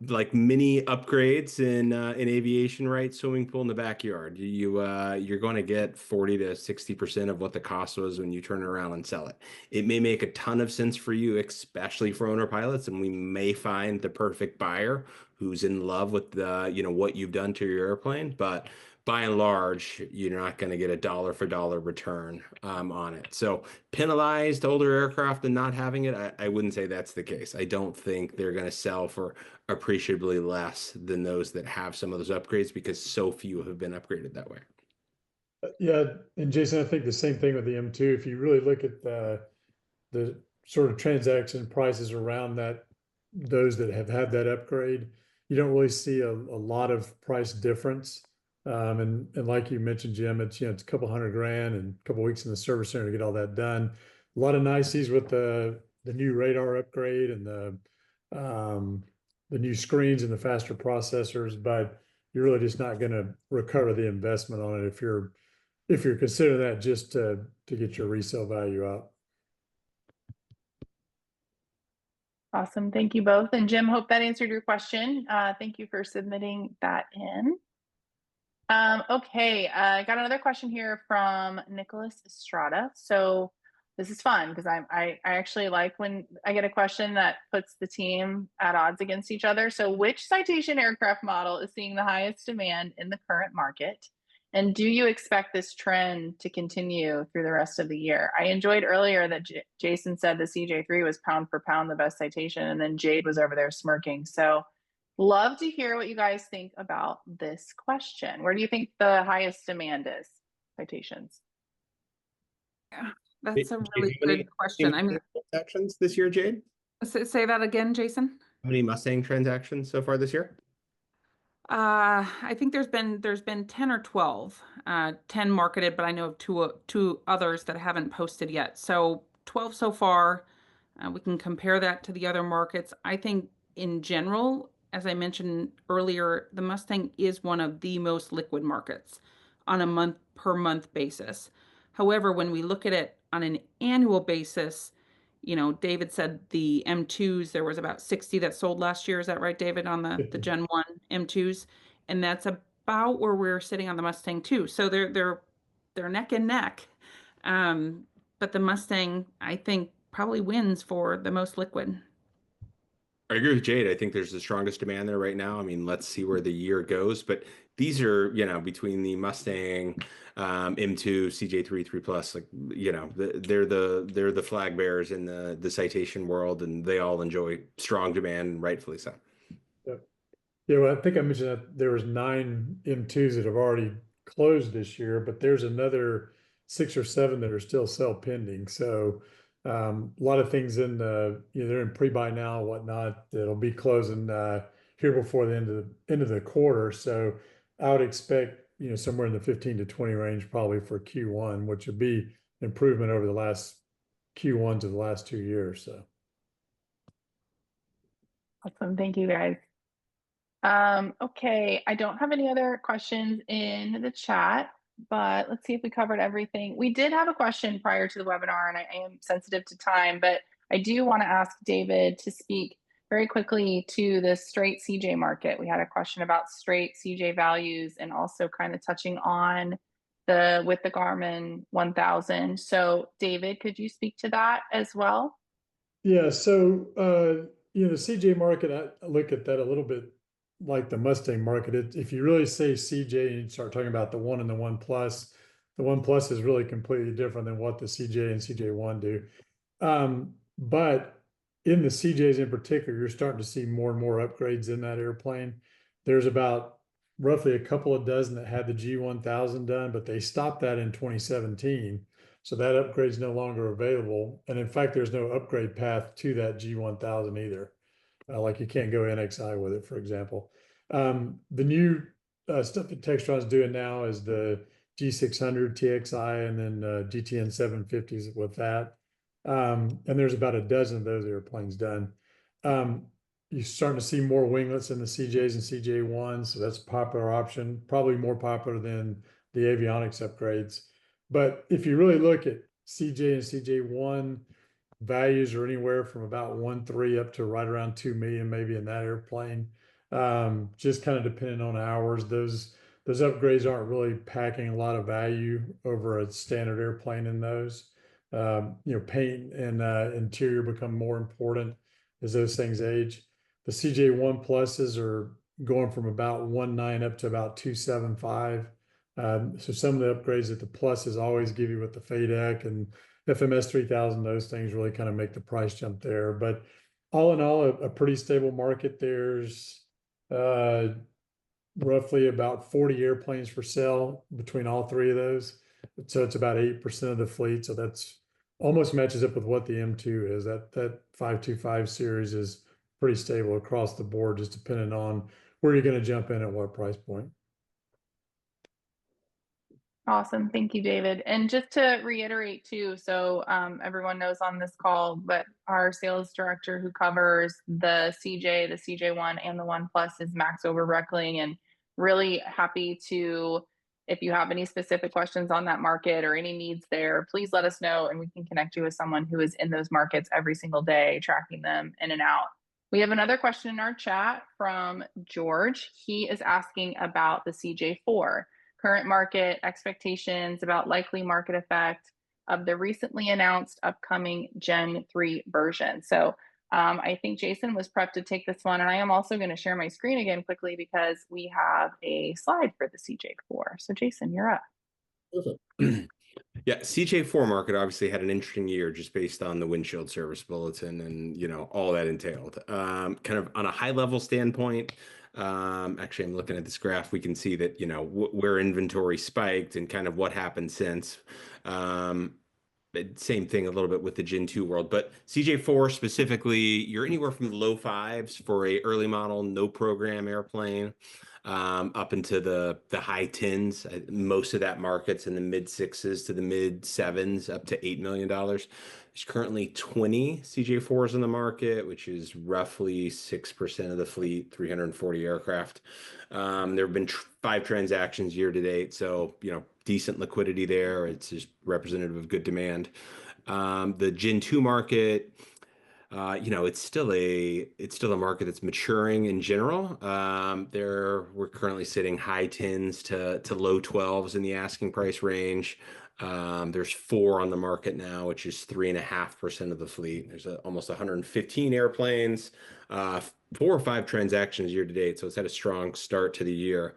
like mini upgrades in aviation, right? Swimming pool in the backyard. You're going to get 40 to 60% of what the cost was when you turn it around and sell it. It may make a ton of sense for you, especially for owner pilots, and we may find the perfect buyer who's in love with what you've done to your airplane. But by and large, you're not going to get a dollar for dollar return on it. So penalized older aircraft and not having it, I wouldn't say that's the case. I don't think they're going to sell for appreciably less than those that have some of those upgrades because so few have been upgraded that way. Yeah, and Jason, I think the same thing with the M2. If you really look at the sort of transaction prices around those that have had that upgrade, you don't really see a lot of price difference. And like you mentioned, Jim, it's it's a couple $100,000 and a couple weeks in the service center to get all that done. A lot of niceties with the new radar upgrade and the new screens and the faster processors, but you're really just not going to recover the investment on it if you're considering that just to get your resale value up. Awesome. Thank you both. And Jim, hope that answered your question. Thank you for submitting that in. Okay, I got another question here from Nicholas Estrada. So this is fun because I actually like when I get a question that puts the team at odds against each other. So which Citation aircraft model is seeing the highest demand in the current market? And do you expect this trend to continue through the rest of the year? I enjoyed earlier that Jason said the CJ3 was pound for pound the best Citation, and then Jade was over there smirking. So love to hear what you guys think about this question. Where do you think the highest demand is? Citations. Yeah, that's a really Jade, good question. I mean, transactions this year, Jade? say that again, Jason. How many Mustang transactions so far this year? I think there's been 10 or 12, 10 marketed, but I know of two others that haven't posted yet. So 12 so far. We can compare that to the other markets. I think in general, as I mentioned earlier, the Mustang is one of the most liquid markets on a month per month basis. However, when we look at it on an annual basis, David said the M2s, there was about 60 that sold last year. Is that right, David, on the Gen 1 M2s? And that's about where we're sitting on the Mustang too. So they're neck and neck. But the Mustang, I think, probably wins for the most liquid. I agree with Jade. I think there's the strongest demand there right now. I mean, let's see where the year goes. But these are, between the Mustang, M2, CJ3, 3+, they're the flag bearers in the citation world, and they all enjoy strong demand, rightfully so. Yep. Yeah, well, I think I mentioned that there was 9 M2s that have already closed this year, but there's another 6 or 7 that are still sell pending. So a lot of things in they're in pre-buy now and whatnot that'll be closing here before the end of the quarter. So I would expect somewhere in the 15 to 20 range probably for Q1, which would be improvement over the last Q1s of the last 2 years. So Awesome. Thank you, guys. Okay, I don't have any other questions in the chat, but let's see if we covered everything. We did have a question prior to the webinar, and I am sensitive to time, but I do want to ask David to speak very quickly to the straight CJ market. We had a question about straight CJ values and also kind of touching on with the Garmin 1000. So David, could you speak to that as well? Yeah, so the CJ market, I look at that a little bit like the Mustang market. If you really say CJ and you start talking about the 1 and the 1+, the 1+ is really completely different than what the CJ and CJ1 do. But in the CJs in particular, you're starting to see more and more upgrades in that airplane. There's about roughly a couple of dozen that had the G1000 done, but they stopped that in 2017. So that upgrade is no longer available. And in fact, there's no upgrade path to that G1000 either. Like you can't go NXI with it, for example. The new stuff that Textron's doing now is the G600 TXI and then GTN 750s with that. And there's about a dozen of those airplanes done. You're starting to see more winglets in the CJs and CJ1s, so that's a popular option, probably more popular than the avionics upgrades. But if you really look at CJ and CJ1, values are anywhere from about 1.3 up to right around 2 million, maybe in that airplane. Just kind of depending on hours. Those upgrades aren't really packing a lot of value over a standard airplane in those. Paint and interior become more important as those things age. The CJ1 pluses are going from about 1.9 up to about 2.75. So some of the upgrades that the pluses always give you with the FADEC and FMS 3000, those things really kind of make the price jump there. But all in all, a pretty stable market. There's roughly about 40 airplanes for sale between all 3 of those. So it's about 8% of the fleet. So that's almost matches up with what the M2 is. That 525 series is pretty stable across the board, just depending on where you're going to jump in at what price point. Awesome. Thank you, David. And just to reiterate too, so everyone knows on this call, but our sales director who covers the CJ, the CJ1 and the 1 Plus is Max Overbreckling, and really happy to, if you have any specific questions on that market or any needs there, please let us know and we can connect you with someone who is in those markets every single day, tracking them in and out. We have another question in our chat from George. He is asking about the CJ4. Current market expectations about likely market effect of the recently announced upcoming Gen 3 version. So I think Jason was prepped to take this one, and I am also going to share my screen again quickly because we have a slide for the CJ4. So Jason, you're up. Yeah, CJ4 market obviously had an interesting year just based on the windshield service bulletin and, you know, all that entailed. Kind of on a high level standpoint, actually, I'm looking at this graph. We can see that, you know, where inventory spiked and kind of what happened since. Same thing a little bit with the Gen 2 world, but CJ4 specifically, you're anywhere from the low fives for a early model, no program airplane, up into the high tens. Most of that market's in the mid sixes to the mid sevens, up to $8 million. There's currently 20 CJ4s in the market, which is roughly 6% of the fleet, 340 aircraft. There have been 5 transactions year to date, so, you know, decent liquidity there. It's just representative of good demand. The Gen 2 market, you know, it's still a market that's maturing in general. We're currently sitting high tens to low 12s in the asking price range. There's 4 on the market now, which is 3.5% of the fleet. There's almost 115 airplanes, 4 or 5 transactions year to date. So it's had a strong start to the year.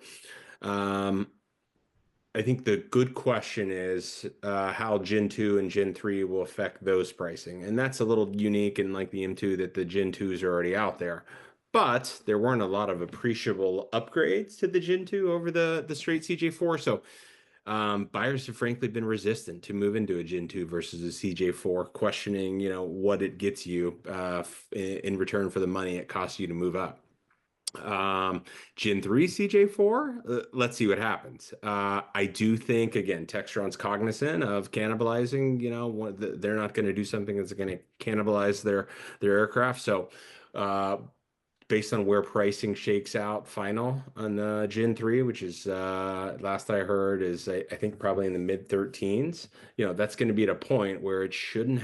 I think the good question is how Gen 2 and Gen 3 will affect those pricing. And that's a little unique in like the M2 that the Gen 2s are already out there. But there weren't a lot of appreciable upgrades to the Gen 2 over the straight CJ4. So buyers have frankly been resistant to move into a Gen 2 versus a CJ4, questioning, you know, what it gets you in return for the money it costs you to move up. Gen 3 CJ4, let's see what happens. I do think, again, Textron's cognizant of cannibalizing, you know, they're not going to do something that's going to cannibalize their aircraft. So based on where pricing shakes out final on the Gen 3, which is last I heard is I think probably in the mid 13s, you know, that's going to be at a point where it shouldn't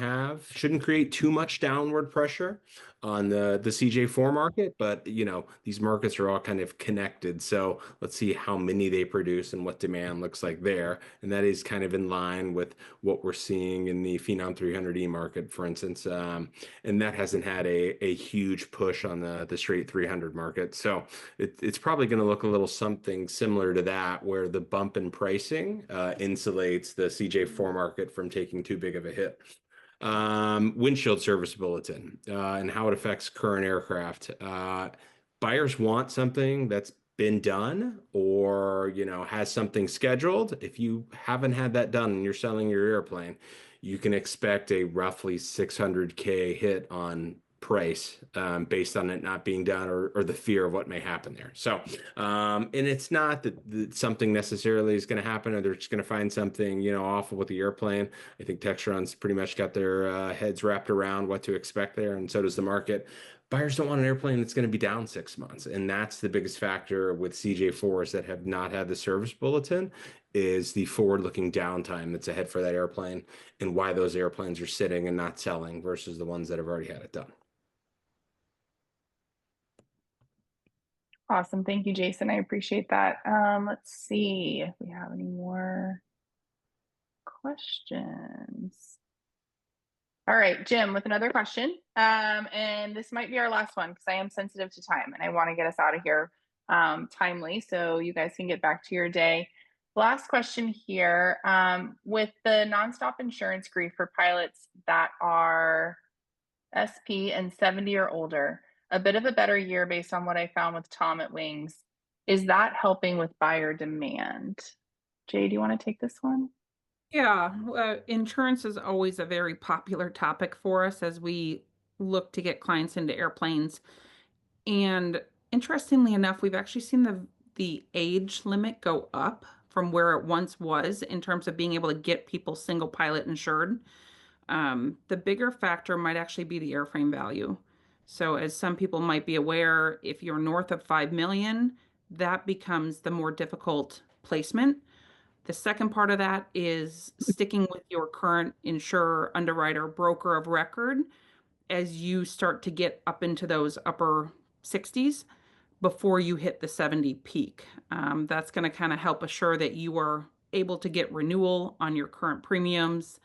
create too much downward pressure on the CJ4 market, but you know, these markets are all kind of connected. So let's see how many they produce and what demand looks like there. And that is kind of in line with what we're seeing in the Phenom 300E market, for instance. And that hasn't had a huge push on the straight 300 market. So it's probably going to look a little something similar to that, where the bump in pricing insulates the CJ4 market from taking too big of a hit. Windshield service bulletin and how it affects current aircraft. Buyers want something that's been done or, you know, has something scheduled. If you haven't had that done and you're selling your airplane, you can expect a roughly $600K hit on price based on it not being done or the fear of what may happen there. So, and it's not that something necessarily is going to happen or they're just going to find something, you know, awful with the airplane. I think Textron's pretty much got their heads wrapped around what to expect there, and so does the market. Buyers don't want an airplane that's going to be down 6 months. And that's the biggest factor with CJ4s that have not had the service bulletin, is the forward-looking downtime that's ahead for that airplane and why those airplanes are sitting and not selling versus the ones that have already had it done. Awesome. Thank you, Jason. I appreciate that. Let's see if we have any more questions. All right, Jim, with another question. And this might be our last one because I am sensitive to time and I want to get us out of here timely so you guys can get back to your day. Last question here. With the nonstop insurance grief for pilots that are SP and 70 or older, a bit of a better year based on what I found with Tom at Wings. Is that helping with buyer demand? Jay, do you want to take this one? Yeah, insurance is always a very popular topic for us as we look to get clients into airplanes. And interestingly enough, we've actually seen the age limit go up from where it once was in terms of being able to get people single pilot insured. The bigger factor might actually be the airframe value. So as some people might be aware, if you're north of 5 million, that becomes the more difficult placement. The second part of that is sticking with your current insurer, underwriter, broker of record as you start to get up into those upper 60s before you hit the 70 peak. That's going to kind of help assure that you are able to get renewal on your current premiums.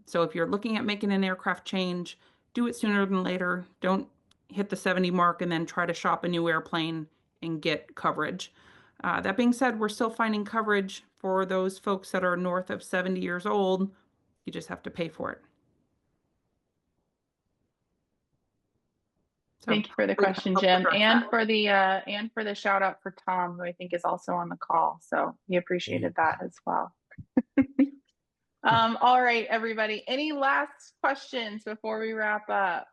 So if you're looking at making an aircraft change, do it sooner than later. Don't hit the 70 mark and then try to shop a new airplane and get coverage. That being said, we're still finding coverage for those folks that are north of 70 years old. You just have to pay for it. So Thank you for the question, help Jim, address and that. for the shout out for Tom, who I think is also on the call. So he appreciated that as well. All right, everybody. Any last questions before we wrap up?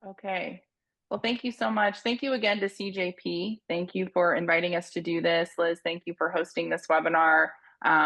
Okay. Well, thank you so much. Thank you again to CJP. Thank you for inviting us to do this. Liz, thank you for hosting this webinar.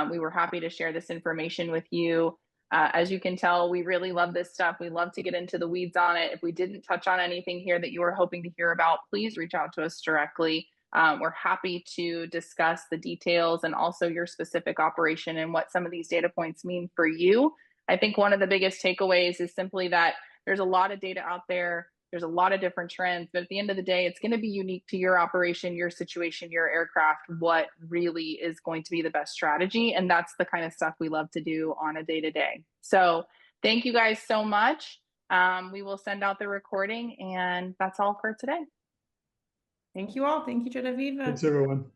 We were happy to share this information with you. As you can tell, we really love this stuff. We love to get into the weeds on it. If we didn't touch on anything here that you were hoping to hear about, please reach out to us directly. We're happy to discuss the details and also your specific operation and what some of these data points mean for you. I think one of the biggest takeaways is simply that there's a lot of data out there. There's a lot of different trends, but at the end of the day, it's going to be unique to your operation, your situation, your aircraft, what really is going to be the best strategy. And that's the kind of stuff we love to do on a day-to-day. So thank you guys so much. We will send out the recording, and that's all for today. Thank you all. Thank you, jetAVIVA. Thanks, everyone.